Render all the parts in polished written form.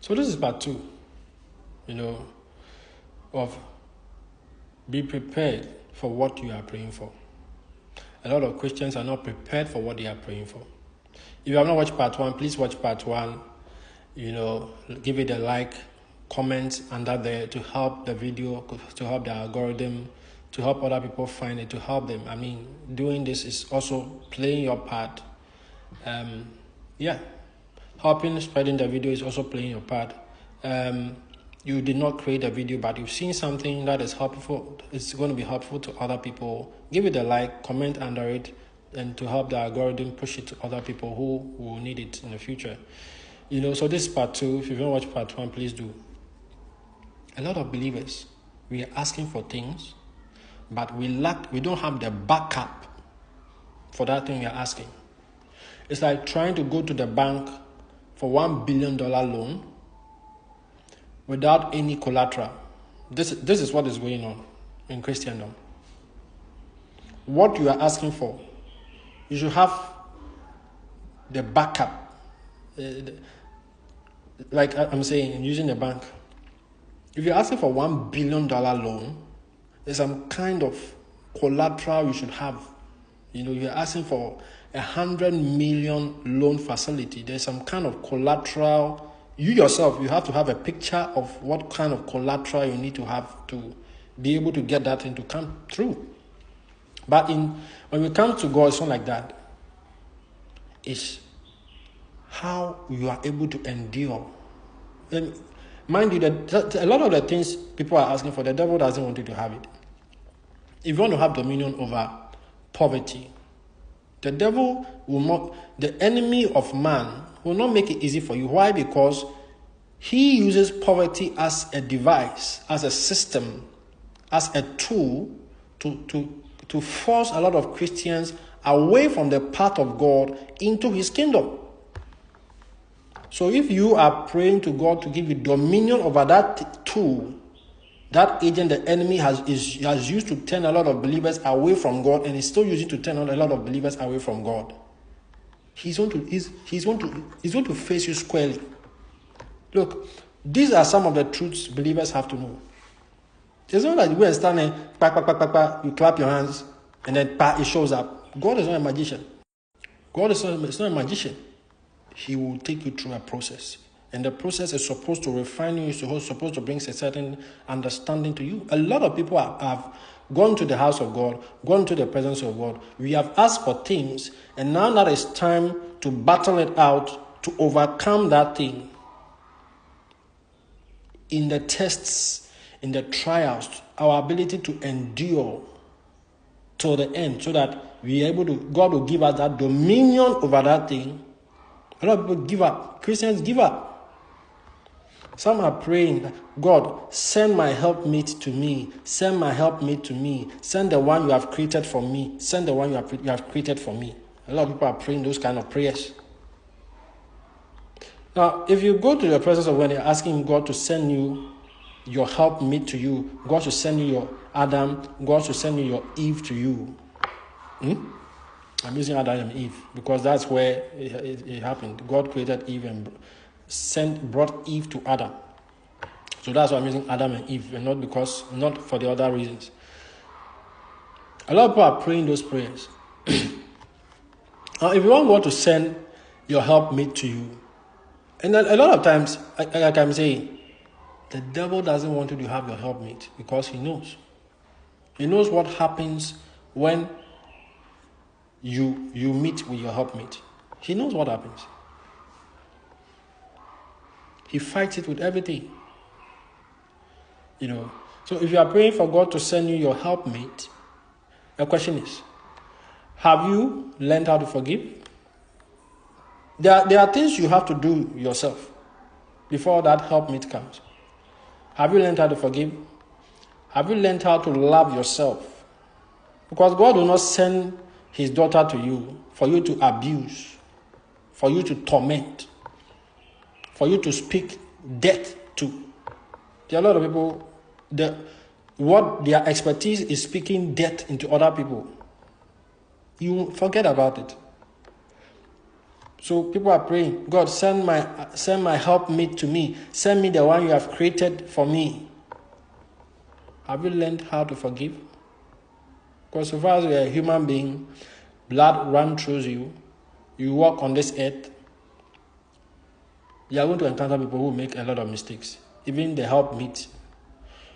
So this is part 2, of be prepared for what you are praying for. A lot of Christians are not prepared for what they are praying for. If you have not watched part 1, please watch part 1. Give it a like, comment under there to help the video, to help the algorithm, to help other people find it, to help them. Doing this is also playing your part. Helping spreading the video is also playing your part. You did not create a video, but you've seen something that is helpful. It's going to be helpful to other people. Give it a like, comment under it, and to help the algorithm push it to other people who will need it in the future. So this is part 2. If you haven't watched part 1, please do. A lot of believers, we are asking for things, but we don't have the backup for that thing we are asking. It's like trying to go to the bank for $1 billion loan without any collateral. This is what is going on in Christendom. What you are asking for, you should have the backup. Like I'm saying, using the bank. If you're asking for $1 billion loan, there's some kind of collateral you should have. You're asking for 100 million loan facility. There's some kind of collateral. You yourself, you have to have a picture of what kind of collateral you need to have to be able to get that thing to come through. But when we come to God, it's not like that. It's how you are able to endure. And mind you, that a lot of the things people are asking for, the devil doesn't want you to have it. If you want to have dominion over poverty, the devil will not, the enemy of man will not make it easy for you. Why? Because he uses poverty as a device, as a system, as a tool to force a lot of Christians away from the path of God into his kingdom. So if you are praying to God to give you dominion over that tool, that agent the enemy has used to turn a lot of believers away from God, and is still using to turn a lot of believers away from God, he's going to face you squarely. Look, these are some of the truths believers have to know. It's not like you go and stand there, you clap your hands, and then it shows up. God is not a magician. God is not a magician. He will take you through a process. And the process is supposed to refine you, it's supposed to bring a certain understanding to you. A lot of people have gone to the house of God, gone to the presence of God. We have asked for things, and now that it's time to battle it out, to overcome that thing. In the tests, in the trials, our ability to endure till the end, so that we are able to, God will give us that dominion over that thing. A lot of people give up. Christians give up. Some are praying, God, send my helpmeet to me. Send my helpmeet to me. Send the one you have created for me. Send the one you have created for me. A lot of people are praying those kind of prayers. Now, if you go to the presence of God, you're asking God to send you your helpmeet to you. God should send you your Adam. God should send you your Eve to you. I'm using Adam and Eve because that's where it happened. God created Eve and brought Eve to Adam. So that's why I'm using Adam and Eve, and not for the other reasons. A lot of people are praying those prayers. Now, if you want God to send your helpmate to you, and a lot of times, like I'm saying, the devil doesn't want you to have your helpmate because he knows. He knows what happens when you meet with your helpmate. He knows what happens. He fights it with everything. So if you are praying for God to send you your helpmate, the question is, have you learned how to forgive? There are things you have to do yourself before that helpmate comes. Have you learned how to forgive? Have you learned how to love yourself? Because God will not send his daughter to you for you to abuse, for you to torment, for you to speak death to. There are a lot of people, what their expertise is speaking death into other people. You forget about it. So people are praying, God, send my helpmate to me. Send me the one you have created for me. Have you learned how to forgive? Because so far as you're a human being, blood runs through you, you walk on this earth, you are going to encounter people who make a lot of mistakes. Even the helpmate.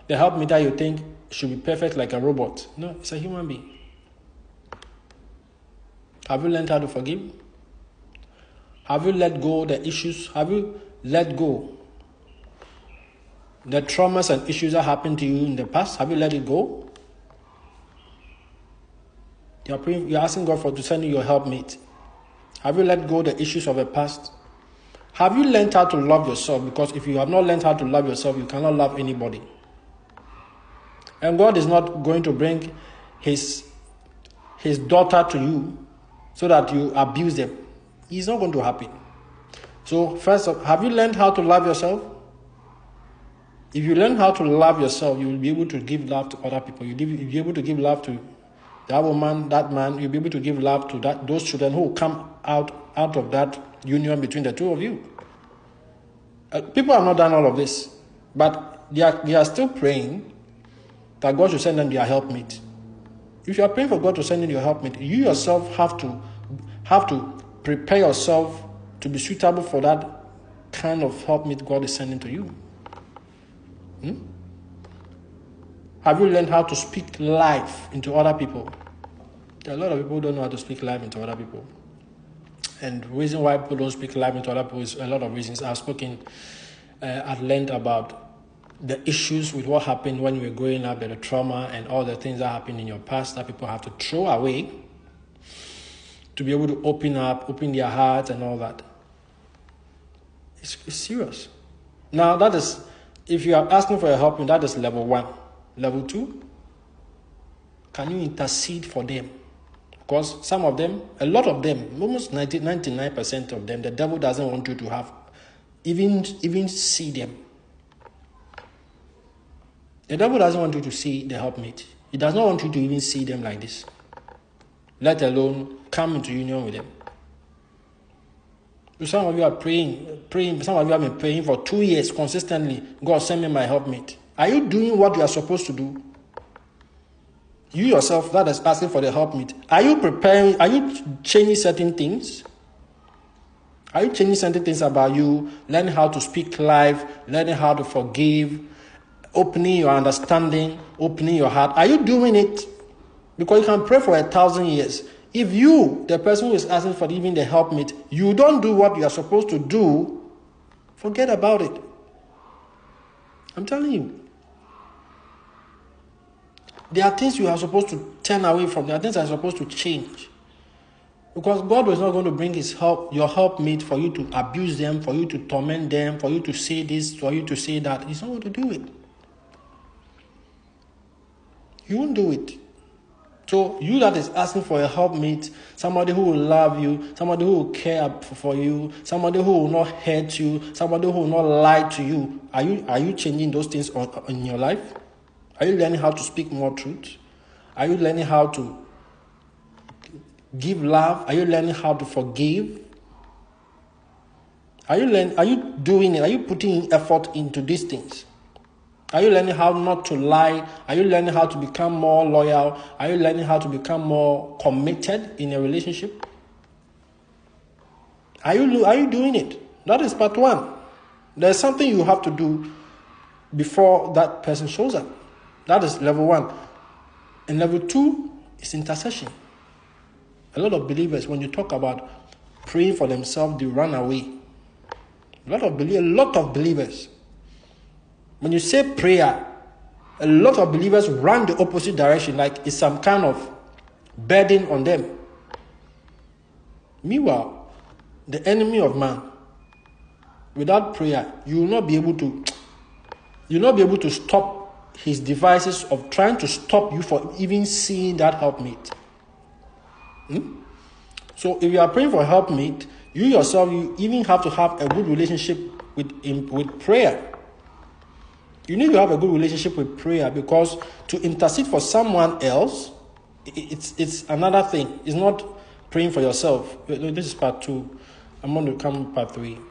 The helpmate that you think should be perfect like a robot. No, it's a human being. Have you learned how to forgive? Have you let go the issues? Have you let go the traumas and issues that happened to you in the past? Have you let it go? You're asking God to send you your helpmate. Have you let go the issues of the past? Have you learned how to love yourself? Because if you have not learned how to love yourself, you cannot love anybody. And God is not going to bring his daughter to you so that you abuse them. It's not going to happen. So first, have you learned how to love yourself? If you learn how to love yourself, you will be able to give love to other people. You'll be able to give love to that woman, that man. You'll be able to give love to those children who will come out of that union between the two of you. People have not done all of this, but they are still praying that God should send them their helpmate. If you are praying for God to send in your helpmate, you yourself have to prepare yourself to be suitable for that kind of helpmate God is sending to you. Have you learned how to speak life into other people? There are a lot of people who don't know how to speak life into other people. And the reason why people don't speak life into other people is a lot of reasons. I've spoken at length about the issues with what happened when you were growing up, the trauma and all the things that happened in your past that people have to throw away to be able to open their hearts and all that. It's serious. Now, that is, if you are asking for a help, that is level 1. Level 2, can you intercede for them? Because some of them, a lot of them, almost 99% of them, the devil doesn't want you to have, even see them. The devil doesn't want you to see the helpmate. He does not want you to even see them like this, let alone come into union with them. So some of you are praying. Some of you have been praying for 2 years consistently. God, send me my helpmate. Are you doing what you are supposed to do? You yourself, that is asking for the helpmate. Are you preparing? Are you changing certain things? Are you changing certain things about you? Learning how to speak life, learning how to forgive, opening your understanding, opening your heart. Are you doing it? Because you can pray for 1,000 years. If you, the person who is asking for even the helpmate, you don't do what you are supposed to do, forget about it. I'm telling you. There are things you are supposed to turn away from. There are things that are supposed to change. Because God is not going to bring your helpmate for you to abuse them, for you to torment them, for you to say this, for you to say that. He's not going to do it. He won't do it. So you that is asking for a helpmate, somebody who will love you, somebody who will care for you, somebody who will not hurt you, somebody who will not lie to you, are you changing those things in your life? Are you learning how to speak more truth? Are you learning how to give love? Are you learning how to forgive? Are you doing it? Are you putting effort into these things? Are you learning how not to lie? Are you learning how to become more loyal? Are you learning how to become more committed in a relationship? Are you doing it? That is part 1. There's something you have to do before that person shows up. That is level 1. And level 2 is intercession. A lot of believers, when you talk about praying for themselves, they run away. A lot of believers. When you say prayer, a lot of believers run the opposite direction, like it's some kind of burden on them. Meanwhile, the enemy of man, without prayer, you will not be able to stop his devices of trying to stop you from even seeing that helpmate. So if you are praying for helpmate, you yourself, you even have to have a good relationship with prayer. You need to have a good relationship with prayer, because to intercede for someone else, it's another thing. It's not praying for yourself. This is part 2. I'm going to come part 3.